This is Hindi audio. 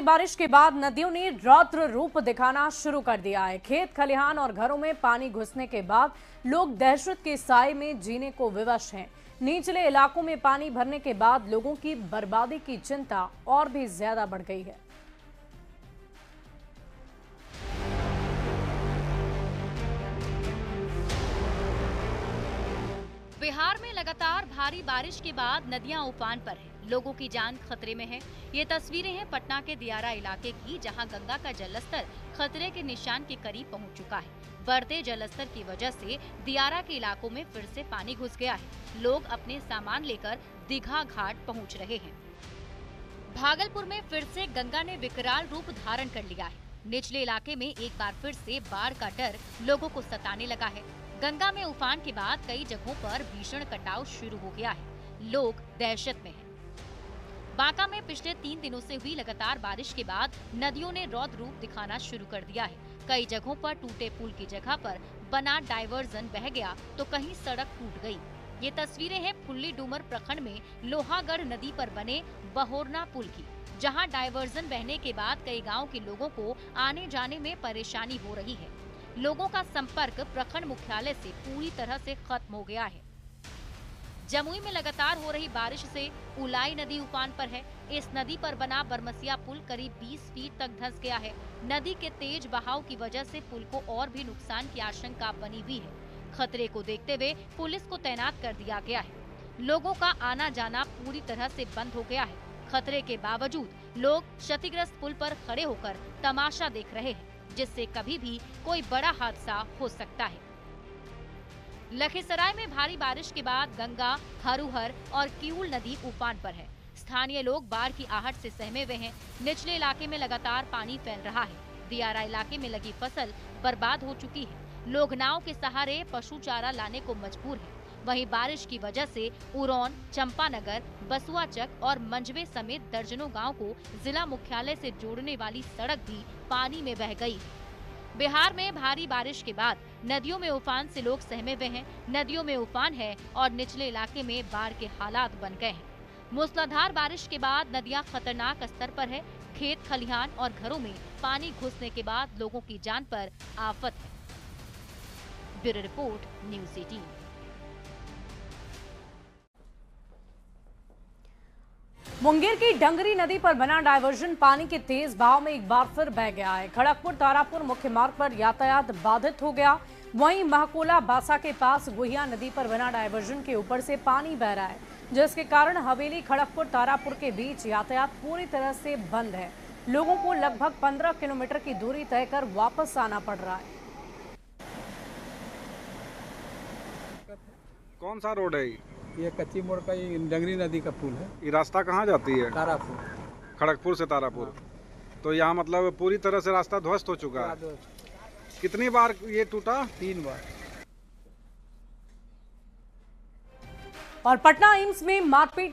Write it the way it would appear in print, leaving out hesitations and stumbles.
बारिश के बाद नदियों ने रौद्र रूप दिखाना शुरू कर दिया है। खेत खलिहान और घरों में पानी घुसने के बाद लोग दहशत के साए में जीने को विवश हैं। निचले इलाकों में पानी भरने के बाद लोगों की बर्बादी की चिंता और भी ज्यादा बढ़ गई है। बिहार में लगातार भारी बारिश के बाद नदियां उफान पर हैं। लोगों की जान खतरे में है। ये तस्वीरें हैं पटना के दियारा इलाके की, जहां गंगा का जलस्तर खतरे के निशान के करीब पहुंच चुका है। बढ़ते जलस्तर की वजह से दियारा के इलाकों में फिर से पानी घुस गया है। लोग अपने सामान लेकर दीघा घाट पहुंच रहे हैं। भागलपुर में फिर से गंगा ने विकराल रूप धारण कर लिया है। निचले इलाके में एक बार फिर से बाढ़ का डर लोगों को सताने लगा है। गंगा में उफान के बाद कई जगहों पर भीषण कटाव शुरू हो गया है। लोग दहशत में हैं। बांका में पिछले 3 दिनों से हुई लगातार बारिश के बाद नदियों ने रौद्र रूप दिखाना शुरू कर दिया है। कई जगहों पर टूटे पुल की जगह पर बना डायवर्जन बह गया तो कहीं सड़क टूट गई। ये तस्वीरें हैं फुल्ली डूमर प्रखंड में लोहागढ़ नदी पर बने बहोरना पुल की, जहां डायवर्जन बहने के बाद कई गाँव के लोगों को आने जाने में परेशानी हो रही है। लोगों का संपर्क प्रखंड मुख्यालय से पूरी तरह से खत्म हो गया है। जमुई में लगातार हो रही बारिश से उलाई नदी उफान पर है। इस नदी पर बना बरमसिया पुल करीब 20 फीट तक धंस गया है। नदी के तेज बहाव की वजह से पुल को और भी नुकसान की आशंका बनी हुई है। खतरे को देखते हुए पुलिस को तैनात कर दिया गया है। लोगों का आना जाना पूरी तरह से बंद हो गया है। खतरे के बावजूद लोग क्षतिग्रस्त पुल पर खड़े होकर तमाशा देख रहे हैं, जिससे कभी भी कोई बड़ा हादसा हो सकता है। लखीसराय में भारी बारिश के बाद गंगा, हरुहर और किऊल नदी उफान पर है। स्थानीय लोग बाढ़ की आहट से सहमे हुए हैं। निचले इलाके में लगातार पानी फैल रहा है। दियारा इलाके में लगी फसल बर्बाद हो चुकी है। लोग नाव के सहारे पशु चारा लाने को मजबूर हैं। वहीं बारिश की वजह से उरौन, चंपानगर, बसुआचक और मंझवे समेत दर्जनों गाँव को जिला मुख्यालय से जोड़ने वाली सड़क भी पानी में बह गई। बिहार में भारी बारिश के बाद नदियों में उफान से लोग सहमे हुए हैं। नदियों में उफान है और निचले इलाके में बाढ़ के हालात बन गए हैं। मूसलाधार बारिश के बाद नदियां खतरनाक स्तर पर है। खेत खलिहान और घरों में पानी घुसने के बाद लोगों की जान पर आफत है। Bureau report, news 18। मुंगेर की डंगरी नदी पर बना डायवर्जन पानी के तेज बहाव में एक बार फिर बह गया है। खड़गपुर तारापुर मुख्य मार्ग पर यातायात बाधित हो गया। वहीं महकोला बासा के पास गुहिया नदी पर बना डायवर्जन के ऊपर से पानी बह रहा है, जिसके कारण हवेली खड़गपुर तारापुर के बीच यातायात पूरी तरह से बंद है। लोगों को लगभग 15 किलोमीटर की दूरी तय कर वापस आना पड़ रहा है। कौन सा रोड है ये कच्ची मोड़ का, ये डंगरी नदी का पुल है। ये रास्ता कहाँ जाती है? तारापुर, खड़गपुर से तारापुर। तो यहाँ मतलब पूरी तरह से रास्ता ध्वस्त हो चुका है। कितनी बार ये टूटा? 3 बार। और पटना एम्स में मारपीट